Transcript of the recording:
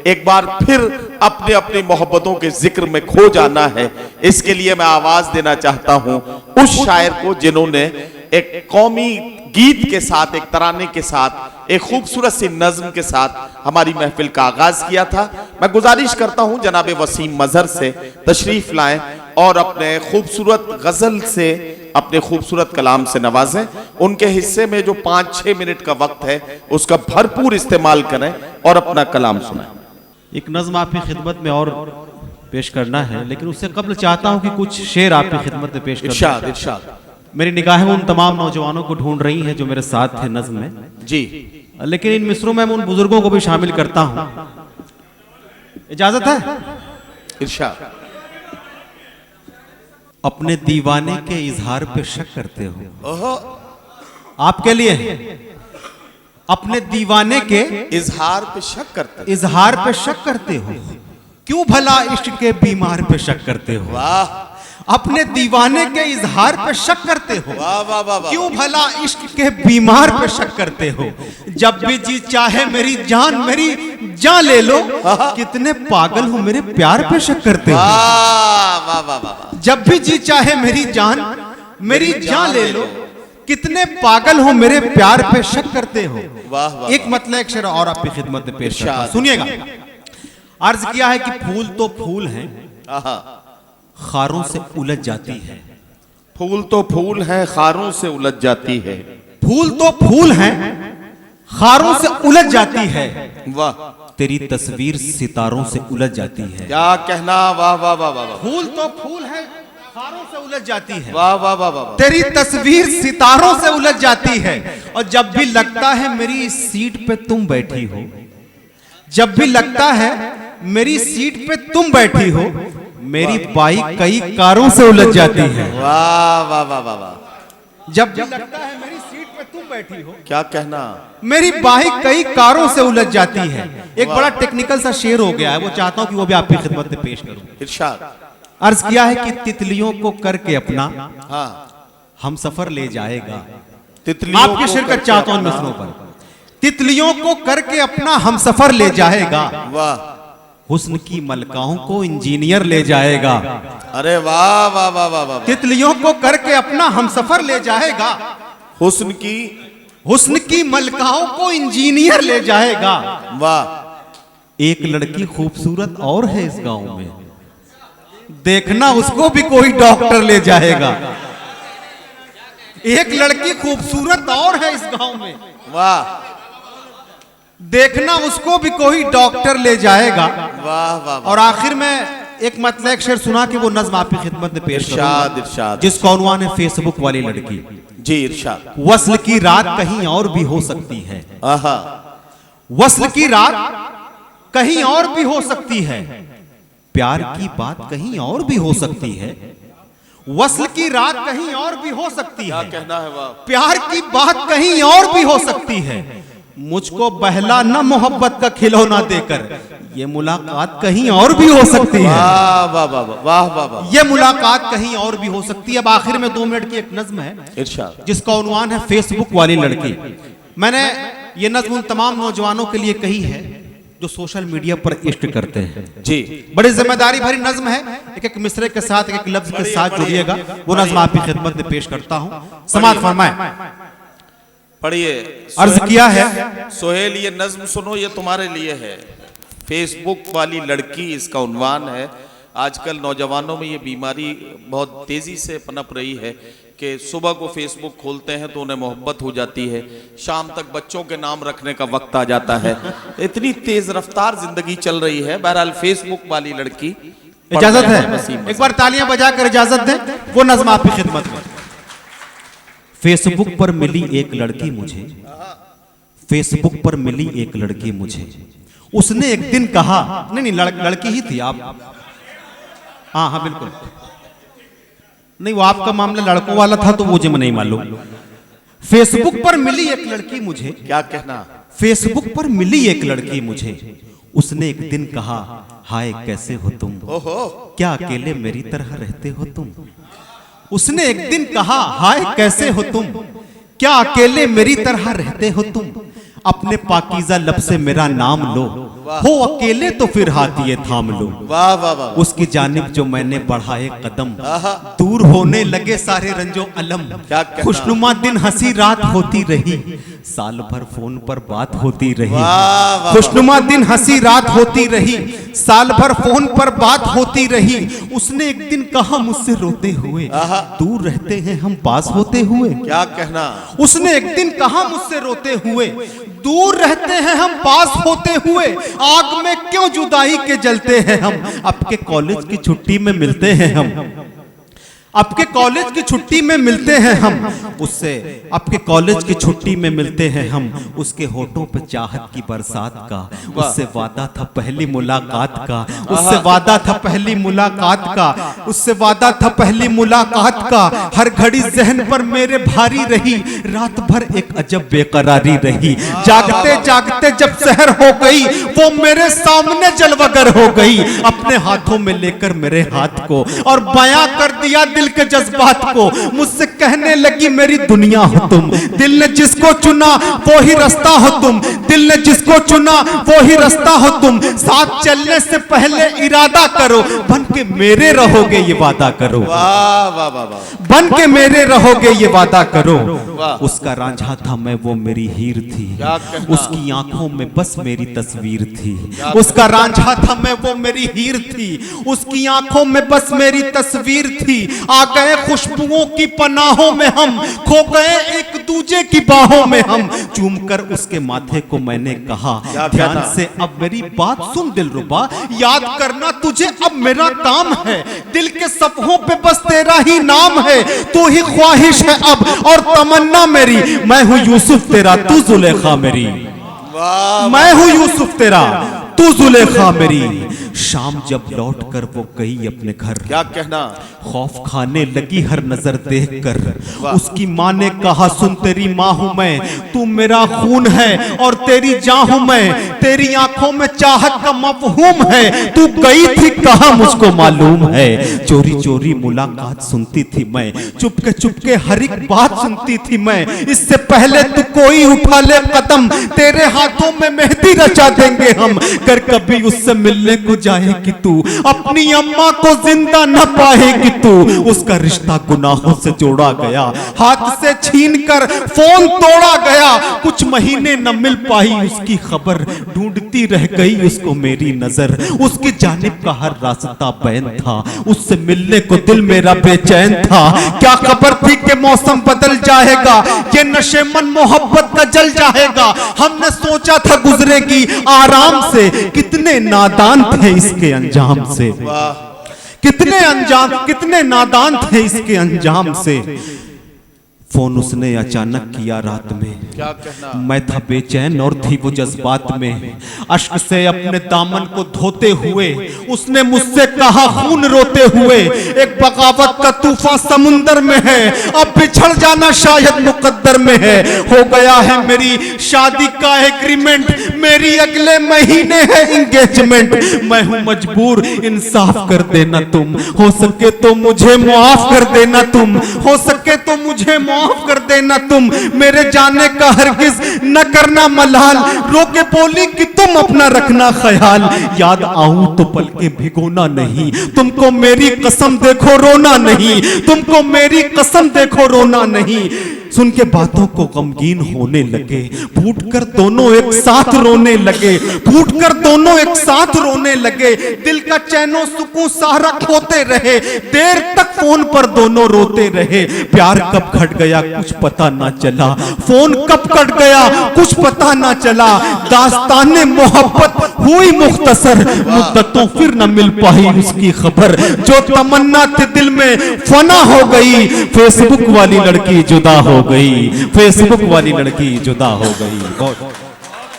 एक बार फिर अपने अपनी मोहब्बतों के जिक्र में खो जाना है। इसके लिए मैं आवाज देना चाहता हूं उस शायर को जिन्होंने एक कौमी गीत के साथ, एक तराने के साथ, एक खूबसूरत सी नज्म के साथ हमारी महफिल का आगाज किया था। मैं गुजारिश करता हूं जनाब वसीम मजहर से तशरीफ लाएं और अपने खूबसूरत गजल से, अपने खूबसूरत कलाम से नवाजें। उनके हिस्से में जो 5-6 मिनट का वक्त है उसका भरपूर इस्तेमाल करें और अपना कलाम सुनाएं। एक नज्म आपकी खिदमत में और पेश करना है, लेकिन उससे कबल चाहता हूं कि कुछ शेर आपकी खिदमत में पेश इरशाद इरशाद। मेरी निगाहें उन तमाम नौजवानों को ढूंढ रही हैं जो मेरे साथ थे नज्म में जी, लेकिन इन मिसरों में मैं उन बुजुर्गों को भी शामिल करता हूं। इजाजत है? इरशाद। अपने दीवाने के इजहार पे शक करते हो। ओहो, आपके लिए अपने दीवाने के इजहार पे शक करते, इजहार पे शक करते हो, क्यों भला इश्क के बीमार पे शक करते हो। वाह, अपने दीवाने के इजहार पे शक करते हो, वाह वाह वाह वाह। क्यों भला इश्क के बीमार पे शक करते हो। जब भी जी चाहे मेरी जान ले लो, कितने पागल हो मेरे प्यार पे शक करते हो। वाह वाह वाह वाह। जब भी जी चाहे मेरी जान ले लो, कितने पागल हो मेरे प्यार पे शक करते हो। वाह वाह। एक मतलब एक शेर और आपकी खिदमत में पेश करता हूं, सुनिएगा। अर्ज किया है कि फूल तो फूल हैं, खारों से उलझ जाती है। फूल तो फूल है, खारों से उलझ जाती है। फूल तो फूल हैं, खारों से उलझ जाती है। वाह, तेरी तस्वीर सितारों से उलझ जाती है। क्या कहना, वाह वाह वाह वाह। फूल तो फूल है, खारों से उलझ जाती है। वाह वाह वाह वाह। तेरी तस्वीर सितारों से उलझ जाती है। और जब भी लगता है मेरी सीट पे तुम बैठी हो, जब भी लगता है मेरी सीट पे तुम बैठी हो, मेरी बाइक कई कारों से उलझ जाती है। वाह वाह वाह वाह वाह। जब भी लगता है मेरी सीट पे तुम बैठी हो, क्या कहना, मेरी बाइक कई कारों से उलझ जाती है। एक बड़ा टेक्निकल सा शेर हो गया है, वो चाहता हूं कि वो भी आपकी खिदमत में पेश करूं। इरशाद। अर्ज किया है कि तितलियों को करके अपना हाँ, हम सफर ले जाएगा। तितलियों आपके को शेर का करके चाहता हूं मिसरों पर। तितलियों को करके अपना हम सफर ले जाएगा, वाह, हुस्न की मलकाओं को इंजीनियर ले जाएगा। अरे वाह वाह वाह वाह वाह। तितलियों को करके अपना हम सफर ले जाएगा, हुस्न की मलकाओं को इंजीनियर ले जाएगा। वाह। एक लड़की खूबसूरत और है इस गांव में, देखना उसको भी कोई डॉक्टर ले जाएगा। एक लड़की खूबसूरत और है इस गांव में, वाह, देखना उसको भी कोई डॉक्टर ले जाएगा। वाह वाह। और आखिर में एक मतलब एक शेर सुना के वो नज्म आपकी खिदमत में पेश इरशाद इरशाद। जिसका उन्वान है फेसबुक वाली लड़की। जी इरशाद। वस्ल की रात कहीं और भी हो सकती है। आहा, वस्ल की रात कहीं और भी हो सकती है, प्यार की बात कहीं और भी हो सकती है। वस्ल की रात कहीं और भी हो सकती क्या है, कहना है, वाह। प्यार की बात कहीं और भी हो सकती है। मुझको बहला न मोहब्बत का खिलौना देकर, ये मुलाकात कहीं और भी हो सकती है। वाह वाह वाह वाह वाह वाह। ये मुलाकात कहीं और भी हो सकती है। अब आखिर में 2 मिनट की एक नज्म है इरशाद। जिसका उन्वान है फेसबुक वाली लड़की। मैंने ये नज्म उन तमाम नौजवानों के लिए कही है जो सोशल मीडिया पर इश्क करते हैं। जी, बड़ी जिम्मेदारी भरी नज्म है। एक एक मिसरे के साथ, एक एक लफ्ज के साथ जुड़िएगा। वो नज्म आपकी खिदमत में पेश करता हूं, समाअत फरमाएं। पढ़िए। अर्ज किया है, सोहेल ये नज्म सुनो, ये तुम्हारे लिए है। फेसबुक वाली लड़की इसका उन्वान है। आजकल नौजवानों में ये बीमारी बहुत तेजी से पनप रही है कि सुबह को फेसबुक खोलते हैं तो उन्हें मोहब्बत हो जाती है, शाम तक बच्चों के नाम रखने का वक्त आ जाता है। इतनी तेज रफ्तार जिंदगी चल रही है। बहरहाल फेसबुक वाली लड़की। इजाजत है, एक बार तालियां बजाकर इजाजत दें। वो नज्म आपकी खिदमत में। फेसबुक पर मिली एक लड़की मुझे, फेसबुक पर मिली एक लड़की मुझे, उसने एक दिन कहा, नहीं लड़की ही थी आप, हाँ बिल्कुल नहीं, वो आपका मामला लड़कों वाला था तो मुझे नहीं मालूम। फेसबुक पर मिली एक लड़की मुझे, क्या कहना, फेसबुक पर मिली एक लड़की मुझे, उसने एक दिन कहा, हाय कैसे हो तुम, क्या अकेले मेरी तरह रहते हो तुम। उसने एक दिन कहा, हाय कैसे हो तुम, क्या अकेले मेरी तरह रहते हो तुम। अपने पाकीज़ा लब से मेरा नाम लो, हो अकेले तो फिर हाथ ये थाम लो। वाह वाह वाह। उसकी जानिब जो मैंने बढ़ाए कदम, दूर होने लगे सारे रंजो अलम। क्या कहना? खुशनुमा दिन हंसी रात होती रही, साल भर फोन पर बात होती रही। वाह वाह। खुशनुमा दिन हंसी रात होती रही, साल भर फोन पर बात होती रही। उसने एक दिन कहा मुझसे रोते हुए, दूर रहते हैं हम पास होते हुए। क्या कहना? उसने एक दिन कहा मुझसे रोते हुए, दूर रहते हैं हम पास होते हुए। आग में क्यों जुदाई के जलते हैं हम, आपके कॉलेज की छुट्टी में मिलते हैं हम। आपके कॉलेज की छुट्टी में मिलते हैं हम उससे, आपके कॉलेज की छुट्टी में मिलते हैं हम। उसके होठों पे चाहत की बरसात का, उससे वादा था पहली मुलाकात का। उससे वादा था पहली मुलाकात का, उससे वादा था पहली मुलाकात का। हर घड़ी जहन पर मेरे भारी रही, रात भर एक अजब बेकरारी रही। जागते जागते जब सहर हो गई, वो मेरे सामने जलवगर हो गई। अपने हाथों में लेकर मेरे हाथ को और बयां कर दिया दिल के जज्बात को। मुझसे कहने लगी मेरी दुनिया हो तुम, दिल ने जिसको चुना वो ही रास्ता हो तुम। दिल ने जिसको चुना वो ही रास्ता हो तुम। साथ चलने से पहले इरादा करो, बन के मेरे रहोगे ये वादा करो। वाह वाह वाह वाह। बन के मेरे रहोगे ये वादा करो। वाह। उसका रांझा था मैं, वो मेरी हीर थी। क्या कहना? उसकी आंखों में बस मेरी तस्वीर थी। उसका रांझा था मैं, वो मेरी हीर थी। उसकी आंखों में बस मेरी तस्वीर थी। आ गए खुशबुओं की पनाहों में हम, खो गए एक दूजे की बाहों में हम। चूम कर उसके माथे को मैंने कहा, ध्यान से अब मेरी बात सुन दिलरुबा, याद करना तुझे अब मेरा काम है। दिल के सफ़ों पे बस तेरा ही नाम है। तू ही ख्वाहिश है अब और तमन्ना मेरी। मैं हूँ यूसुफ तेरा, तू जुलेखा मेरी। मैं हूँ यूसुफ तेरा, तू जुलेखा मेरी। शाम जब लौट कर वो गई अपने घर, क्या कहना? खौफ खाने लगी हर नजर देखकर। उसकी माँ ने कहा, सुन तेरी माँ हूं मैं, तू मेरा खून है और तेरी जान हूं मैं। तेरी आंखों में चाहत का मफहूम है। तू गई थी कहाँ मुझको मालूम है। चोरी चोरी मुलाकात सुनती थी मैं, चुपके चुपके हर एक बात सुनती थी मैं। इससे पहले तू कोई उठा ले कदम, तेरे हाथों में मेहंदी रचा देंगे हम। कर कभी उससे मिलने को जाएगी तू, अपनी अम्मा को जिंदा न पाएगी तू। उसका रिश्ता गुनाहों से जोड़ा गया, हाथ से छीनकर फोन तोड़ा गया। कुछ महीने न मिल पाई उसकी खबर, ढूंढती रह गई उसको मेरी नजर। उसकी जानिब का हर रास्ता बैन था, उससे मिलने को दिल मेरा बेचैन था। क्या खबर थी कि मौसम बदल जाएगा, ये नशेमन मोहब्बत का जल जाएगा। हमने सोचा था गुजरेगी आराम से, कितने नादान थे इसके अंजाम से। कितने नादान थे इसके अंजाम से। फोन उसने अचानक किया रात में, क्या कहना? मैं था बेचैन और थी वो जज्बात में। अश्क से अपने दामन को धोते हुए उसने मुझसे कहा खून रोते हुए, एक बगावत का तूफान समुंदर में है, अब बिछड़ जाना शायद मुकद्दर में है। हो गया है मेरी शादी का एग्रीमेंट, मेरी अगले महीने है इंगेजमेंट। मैं हूँ मजबूर, इंसाफ कर देना तुम, हो सके तो मुझे माफ कर देना तुम, हो सके तो मुझे माफ कर देना तुम। मेरे जाने का हरगिज न करना मलाल, रोके बोली कि तुम अपना रखना ख्याल। याद आऊं तो पल के भिगोना नहीं, तुमको मेरी कसम देखो रोना नहीं, तुमको मेरी कसम देखो रोना नहीं। सुन के बातों को गमगीन होने लगे, फूट कर दोनों एक साथ रोने लगे, फूट कर दोनों एक साथ रोने लगे। दिल का चैनो सुकून सारा खोते रहे, देर तक फोन पर दोनों रोते रहे। प्यार कब घट गया कुछ पता ना चला, फोन कब कट गया कुछ पता ना चला। दास्ताने मोहब्बत हुई मुख्तसर, मुद्दतों फिर न मिल पाई उसकी खबर। जो तमन्ना थी दिल में फना हो गई, फेसबुक वाली लड़की जुदा हो गई, फेसबुक वाली लड़की जुदा हो गई।